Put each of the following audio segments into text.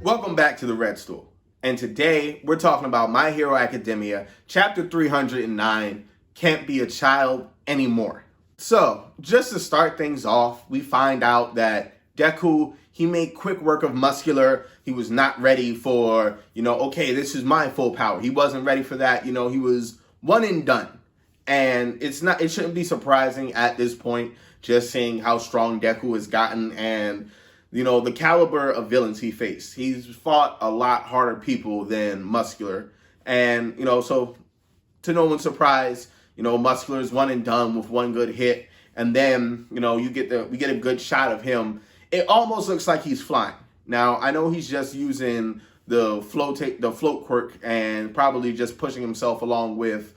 Welcome back to the Red Stool. And today we're talking about My Hero Academia, chapter 309, Can't Be a Child Anymore. So, just to start things off, we find out that Deku, he made quick work of Muscular. He was not ready for, okay, this is my full power. He wasn't ready for that. He was one and done. And it shouldn't be surprising at this point, just seeing how strong Deku has gotten and the caliber of villains he faced. He's fought a lot harder people than Muscular. And, so to no one's surprise, Muscular is one and done with one good hit. And then, we get a good shot of him. It almost looks like he's flying. Now, I know he's just using the float quirk and probably just pushing himself along with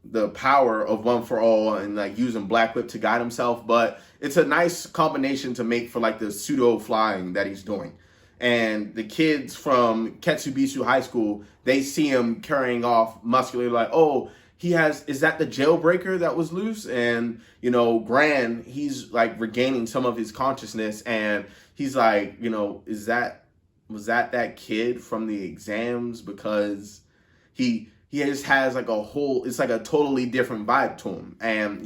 the power of One for All and like using Black Whip to guide himself, but it's a nice combination to make for like the pseudo flying that he's doing. And the kids from Ketsubisu High School, they see him carrying off Muscular, like, oh, is that the jailbreaker that was loose? And, Gran, he's like regaining some of his consciousness and he's like, was that kid from the exams? Because he just has like it's like a totally different vibe to him. And,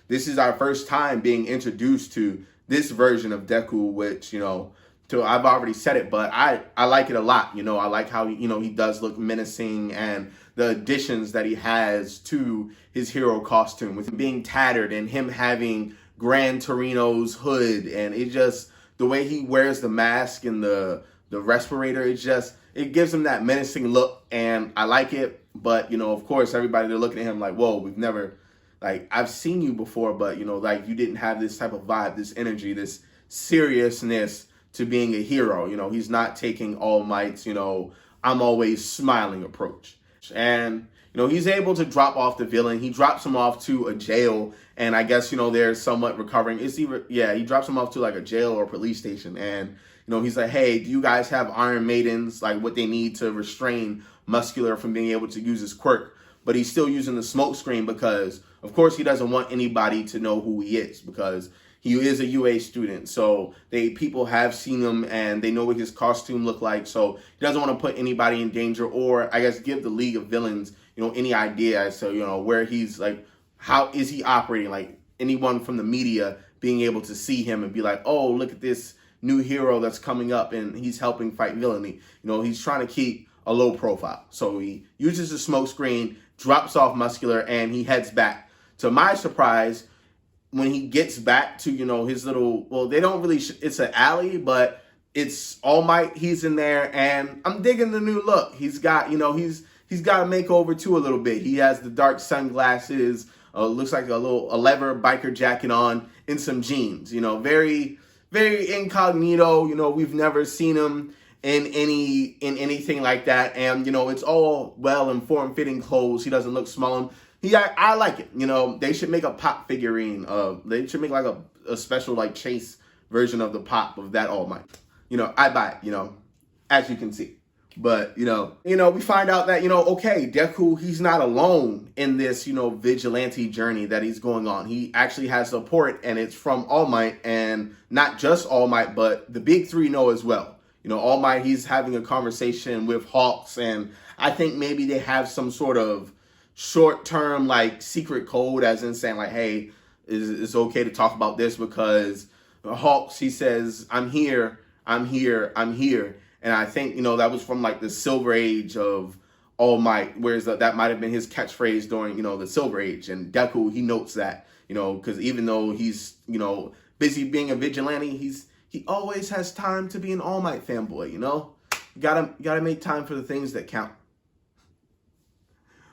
this is our first time being introduced to this version of Deku, which, I've already said it, but I like it a lot. I like how, he does look menacing and the additions that he has to his hero costume with him being tattered and him having Gran Torino's hood. And the way he wears the mask and the respirator, it gives him that menacing look and I like it. But, of course, everybody, they're looking at him like, whoa, we've never, like, I've seen you before, but, like, you didn't have this type of vibe, this energy, this seriousness to being a hero. He's not taking All Might's, I'm always smiling approach. And, he's able to drop off the villain. He drops him off to a jail, and I guess, they're somewhat recovering. He drops him off to, like, a jail or police station, and, he's like, hey, do you guys have Iron Maidens, like, what they need to restrain Muscular from being able to use his quirk? But he's still using the smoke screen because, of course, he doesn't want anybody to know who he is because he is a UA student. So people have seen him and they know what his costume looked like. So he doesn't want to put anybody in danger or, I guess, give the League of Villains, any idea as to, where he's like, how is he operating? Like anyone from the media being able to see him and be like, oh, look at this new hero that's coming up and he's helping fight villainy. He's trying to keep a low profile. So he uses the smoke screen, drops off Muscular, and he heads back. To my surprise, when he gets back to, his little, well, they don't really, it's an alley, but it's All Might. He's in there, and I'm digging the new look. He's got, he's got a makeover too a little bit. He has the dark sunglasses, looks like a leather biker jacket on, and some jeans, very, very incognito. We've never seen him in anything like that, and it's all well and form-fitting clothes. He doesn't look small. I like it. They should make a pop figurine. They should make like a special like chase version of the pop of that All Might. I buy it. As you can see. But we find out that okay, Deku, he's not alone in this vigilante journey that he's going on. He actually has support, and it's from All Might, and not just All Might, but the big three know as well. All Might, he's having a conversation with Hawks, and I think maybe they have some sort of short-term, like, secret code, as in saying, like, hey, it's okay to talk about this because Hawks, he says, I'm here, I'm here, I'm here. And I think, that was from, like, the Silver Age of All Might, whereas that might have been his catchphrase during, the Silver Age. And Deku, he notes that, because even though he's, busy being a vigilante, he always has time to be an All Might fanboy, You gotta make time for the things that count.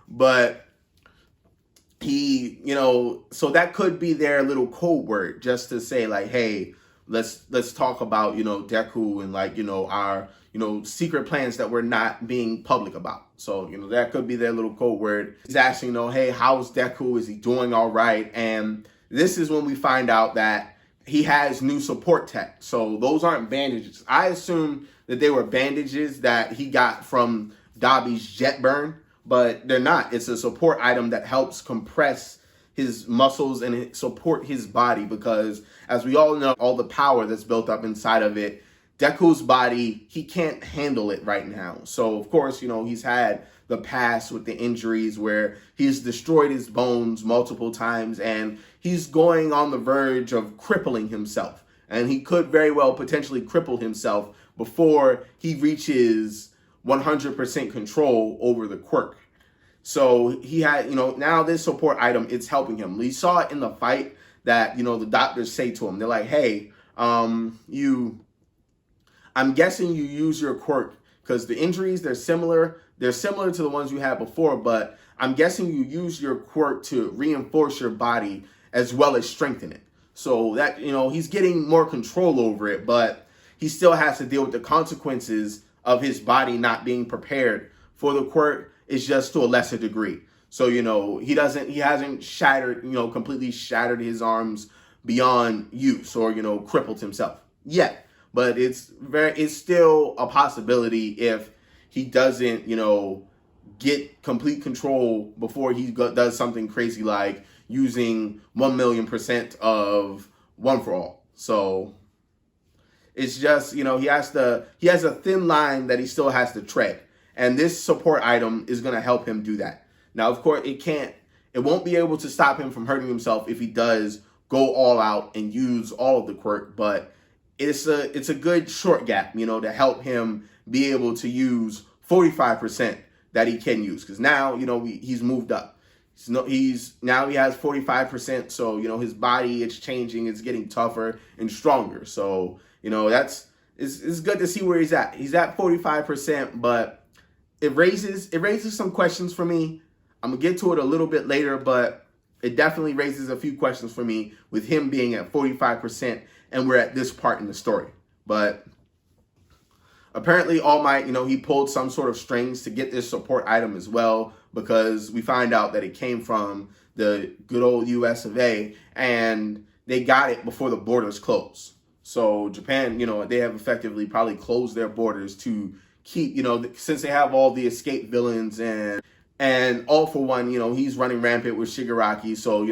But he, so that could be their little code word just to say like, hey, let's talk about, Deku and like, our, secret plans that we're not being public about. So, that could be their little code word. He's asking, hey, how's Deku? Is he doing all right? And this is when we find out that he has new support tech. So those aren't bandages. I assume that they were bandages that he got from Dabi's jet burn, but they're not. It's a support item that helps compress his muscles and support his body because, as we all know, all the power that's built up inside of it Deku's body, he can't handle it right now. So, of course, he's had the past with the injuries where he's destroyed his bones multiple times and he's going on the verge of crippling himself. And he could very well potentially cripple himself before he reaches 100% control over the quirk. So he had, now this support item, it's helping him. We saw it in the fight that, the doctors say to him, they're like, hey, I'm guessing you use your quirk because the injuries, they're similar. They're similar to the ones you had before, but I'm guessing you use your quirk to reinforce your body as well as strengthen it. So that, he's getting more control over it, but he still has to deal with the consequences of his body not being prepared for the quirk. It's just to a lesser degree. So, he hasn't shattered, completely shattered his arms beyond use or, crippled himself yet. But it's still a possibility if he doesn't, get complete control before he does something crazy like using 1,000,000% of One for All. So it's just, he has a thin line that he still has to tread. And this support item is going to help him do that. Now, of course, it won't be able to stop him from hurting himself if he does go all out and use all of the quirk, but it's a good short gap, to help him be able to use 45% that he can use. Because now, he's moved up. Now he has 45%. So, his body, it's changing. It's getting tougher and stronger. So, it's good to see where he's at. He's at 45%, but it raises some questions for me. I'm going to get to it a little bit later, but it definitely raises a few questions for me with him being at 45%. And we're at this part in the story. But apparently All Might, he pulled some sort of strings to get this support item as well, because we find out that it came from the good old US of A, and they got it before the borders closed. So Japan, they have effectively probably closed their borders to keep, since they have all the escape villains and All for One, he's running rampant with Shigaraki. So,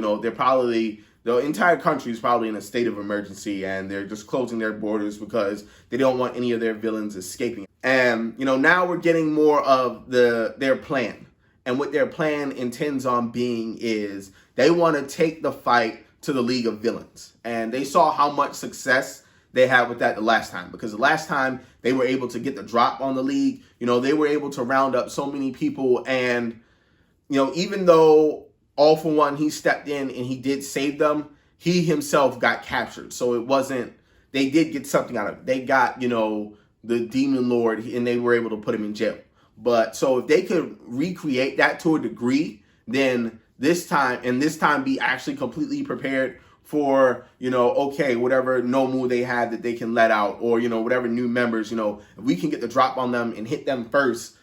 the entire country is probably in a state of emergency, and they're just closing their borders because they don't want any of their villains escaping. And, now we're getting more of their plan. And what their plan intends on being is they want to take the fight to the League of Villains. And they saw how much success they had with that the last time, because the last time they were able to get the drop on the League, they were able to round up so many people. And, even though All for One, he stepped in and he did save them, he himself got captured. So it wasn't, they did get something out of it. They got, the Demon Lord, and they were able to put him in jail. But so if they could recreate that to a degree, then this time be actually completely prepared for, okay, whatever Nomu they have that they can let out, or, whatever new members, if we can get the drop on them and hit them first,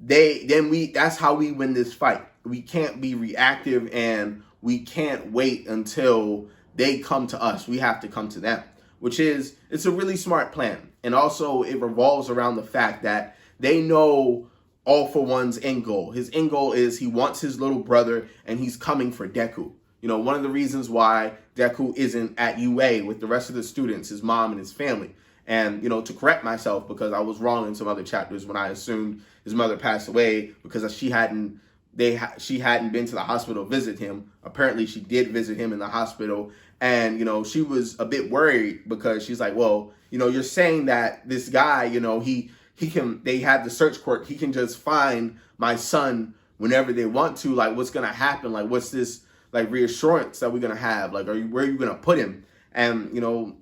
that's how we win this fight. We can't be reactive, and we can't wait until they come to us. We have to come to them, it's a really smart plan. And also it revolves around the fact that they know All for One's end goal. His end goal is he wants his little brother, and he's coming for Deku. One of the reasons why Deku isn't at UA with the rest of the students, his mom and his family. And, to correct myself, because I was wrong in some other chapters when I assumed his mother passed away because she hadn't been to the hospital to visit him. Apparently she did visit him in the hospital. And, she was a bit worried because she's like, well, you're saying that this guy, they have the search quirk. He can just find my son whenever they want to. Like, what's going to happen? Like, what's this, like, reassurance that we're going to have? Like, where are you going to put him? And,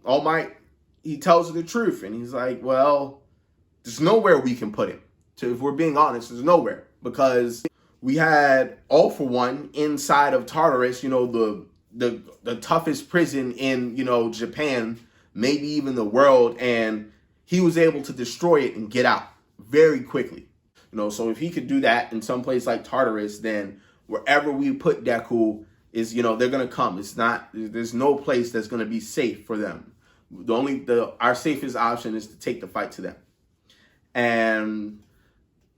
All Might, he tells her the truth. And he's like, well, there's nowhere we can put him. So if we're being honest, there's nowhere. Because we had All for One inside of Tartarus, the toughest prison in, Japan, maybe even the world. And he was able to destroy it and get out very quickly. So if he could do that in some place like Tartarus, then wherever we put Deku is, they're going to come. There's no place that's going to be safe for them. Our safest option is to take the fight to them. And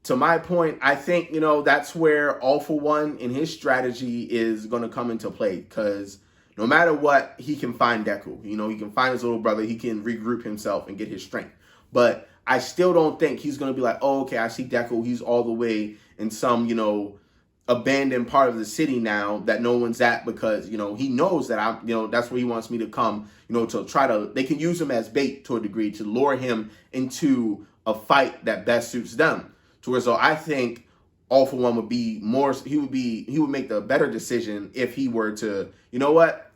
to my point, I think, that's where All for One in his strategy is going to come into play, because no matter what, he can find Deku. He can find his little brother. He can regroup himself and get his strength. But I still don't think he's going to be like, oh, okay, I see Deku. He's all the way in some, abandoned part of the city now that no one's at because, he knows that that's where he wants me to come, to try to, they can use him as bait to a degree to lure him into a fight that best suits them. To where, so I think All For One would be more, he would make the better decision if he were to, you know what?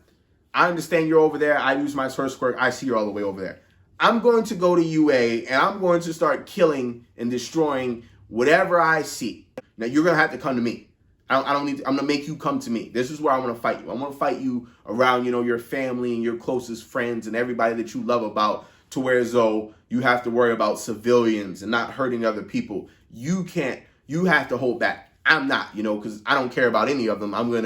I understand you're over there. I use my first quirk. I see you're all the way over there. I'm going to go to UA and I'm going to start killing and destroying whatever I see. Now you're going to have to come to me. I don't need to, I'm going to make you come to me. This is where I want to fight you. I want to fight you around, your family and your closest friends and everybody that you love about, to where as though you have to worry about civilians and not hurting other people. You have to hold back. I'm not, because I don't care about any of them. I'm going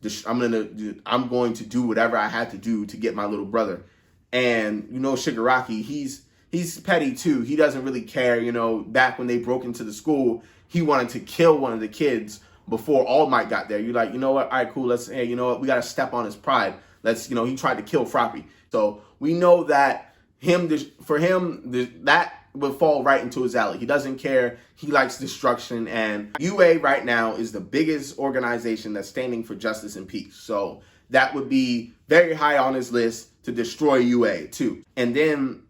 to do whatever I had to do to get my little brother. And, Shigaraki, he's petty too. He doesn't really care. Back when they broke into the school, he wanted to kill one of the kids before All Might got there. You're like, you know what? All right, cool. You know what? We got to step on his pride. He tried to kill Froppy. So we know that that would fall right into his alley. He doesn't care. He likes destruction. And UA right now is the biggest organization that's standing for justice and peace. So that would be very high on his list to destroy UA too. And then,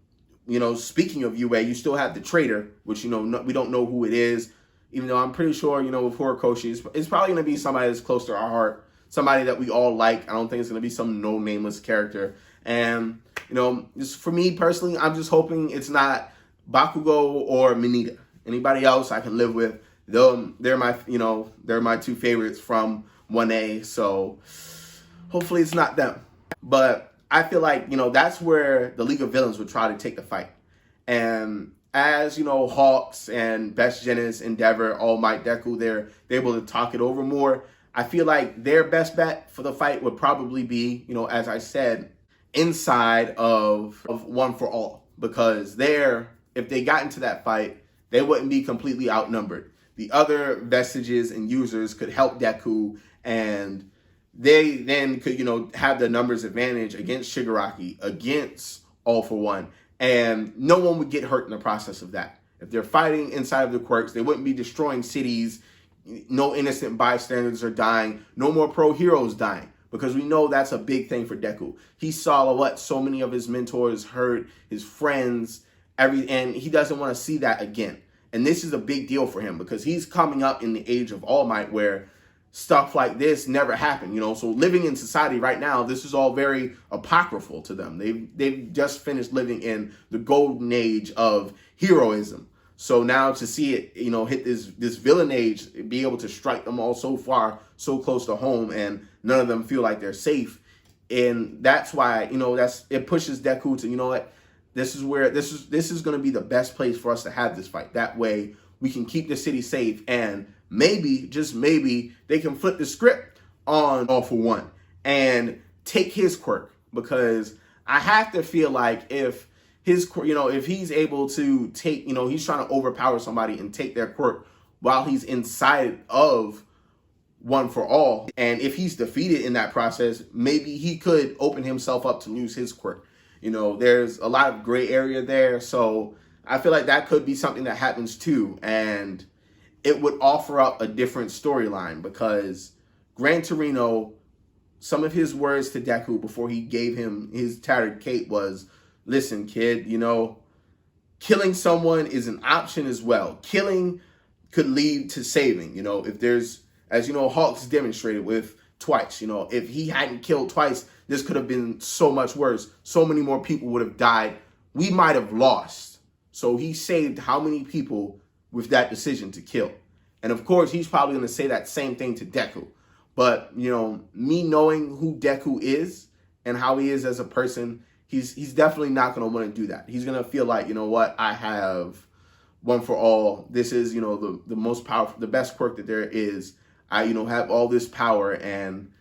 speaking of UA, you still have the traitor, which, we don't know who it is. Even though I'm pretty sure, with Horikoshi, it's probably going to be somebody that's close to our heart. Somebody that we all like. I don't think it's going to be some no-nameless character. And, just for me personally, I'm just hoping it's not Bakugo or Mineta. Anybody else I can live with. They're my two favorites from 1A. So hopefully it's not them. But I feel like, that's where the League of Villains would try to take the fight. And as, Hawks and Best Genis, Endeavor, All Might, Deku, they're able to talk it over more. I feel like their best bet for the fight would probably be, as I said, inside of One For All. Because if they got into that fight, they wouldn't be completely outnumbered. The other vestiges and users could help Deku, and they then could, have the numbers advantage against Shigaraki, against All For One. And no one would get hurt in the process of that. If they're fighting inside of the quirks, they wouldn't be destroying cities. No innocent bystanders are dying. No more pro heroes dying. Because we know that's a big thing for Deku. He saw so many of his mentors hurt, his friends, and he doesn't want to see that again. And this is a big deal for him because he's coming up in the age of All Might where stuff like this never happened, So living in society right now, this is all very apocryphal to them. They've just finished living in the golden age of heroism. So now to see it, hit this villain age, be able to strike them all so far, so close to home, and none of them feel like they're safe. And that's why, it pushes Deku to, what, this is going to be the best place for us to have this fight. That way we can keep the city safe, and maybe, just maybe, they can flip the script on All For One and take his quirk. Because I have to feel like if he's able to take, he's trying to overpower somebody and take their quirk while he's inside of One For All, and if he's defeated in that process, maybe he could open himself up to lose his quirk. There's a lot of gray area there. So I feel like that could be something that happens too. And it would offer up a different storyline because Gran Torino, some of his words to Deku before he gave him his tattered cape was, listen, kid, killing someone is an option as well. Killing could lead to saving. If there's, as Hawks demonstrated with Twice, if he hadn't killed Twice, this could have been so much worse. So many more people would have died. We might have lost. So he saved how many people with that decision to kill? And of course, he's probably going to say that same thing to Deku. But, me knowing who Deku is and how he is as a person, he's definitely not going to want to do that. He's going to feel like, what, I have One For All. This is, the most powerful, the best quirk that there is. I, have all this power, and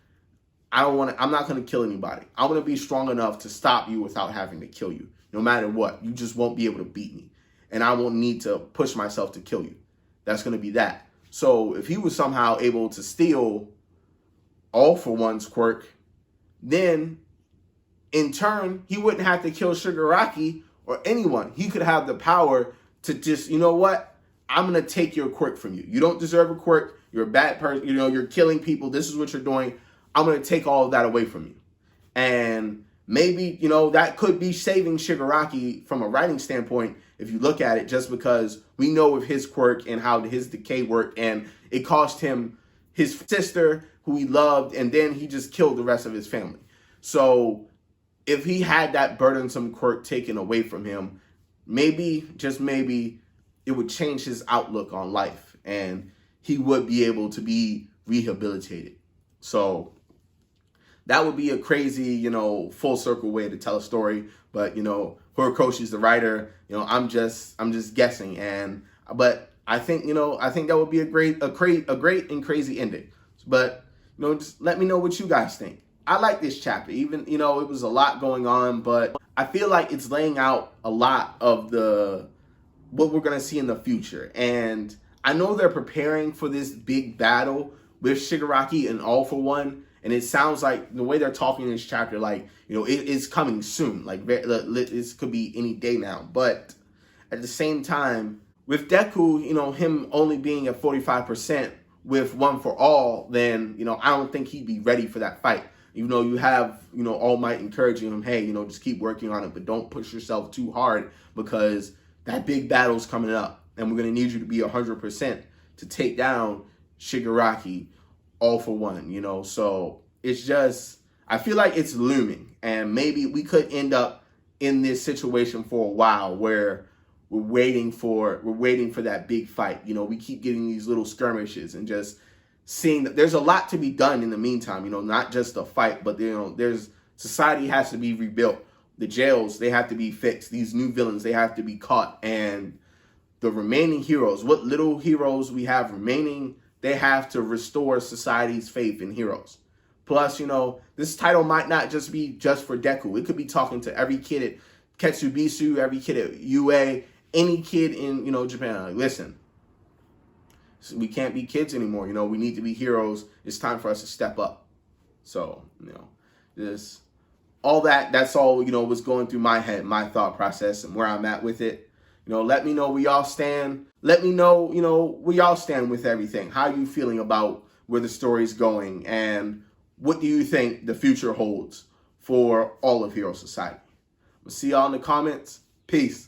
I'm not going to kill anybody. I'm going to be strong enough to stop you without having to kill you. No matter what, you just won't be able to beat me. And I won't need to push myself to kill you. That's going to be that. So if he was somehow able to steal All For One's quirk, then in turn, he wouldn't have to kill Shigaraki or anyone. He could have the power to just, you know what? I'm going to take your quirk from you. You don't deserve a quirk. You're a bad person. You know, you're killing people. This is what you're doing. I'm going to take all of that away from you. And maybe, you know, that could be saving Shigaraki from a writing standpoint if you look at it, just because we know of his quirk and how his decay worked, and it cost him his sister who he loved, and then he just killed the rest of his family. So if he had that burdensome quirk taken away from him, maybe, just maybe, it would change his outlook on life and he would be able to be rehabilitated. So that would be a crazy, you know, full circle way to tell a story. But, you know, Horikoshi's the writer. You know, I'm just guessing. But I think, you know, I think that would be a great and crazy ending. But, you know, just let me know what you guys think. I like this chapter. Even, you know, it was a lot going on, but I feel like it's laying out a lot of what we're going to see in the future. And I know they're preparing for this big battle with Shigaraki and All For One. And it sounds like the way they're talking in this chapter, like, you know, it is coming soon. Like, this could be any day now. But at the same time, with Deku, you know, him only being at 45% with One For All, then, you know, I don't think he'd be ready for that fight. Even though you have, you know, All Might encouraging him, hey, you know, just keep working on it, but don't push yourself too hard because that big battle's coming up. And we're going to need you to be 100% to take down Shigaraki, All For One, you know. So it's just, I feel like it's looming, and maybe we could end up in this situation for a while where we're waiting for that big fight. You know, we keep getting these little skirmishes and just seeing that there's a lot to be done in the meantime, you know, not just a fight, but, you know, there's society has to be rebuilt. The jails, they have to be fixed. These new villains, they have to be caught. And the remaining heroes, what little heroes we have remaining, they have to restore society's faith in heroes. Plus, you know, this title might not just be just for Deku. It could be talking to every kid at Ketsubisu, every kid at UA, any kid in, you know, Japan. Like, listen, we can't be kids anymore. You know, we need to be heroes. It's time for us to step up. So, you know, this, all that's all, you know, was going through my head, my thought process and where I'm at with it. You know, let me know where y'all stand. Let me know, you know, where y'all stand with everything. How you feeling about where the story's going, and what do you think the future holds for all of Hero Society? We'll see y'all in the comments. Peace.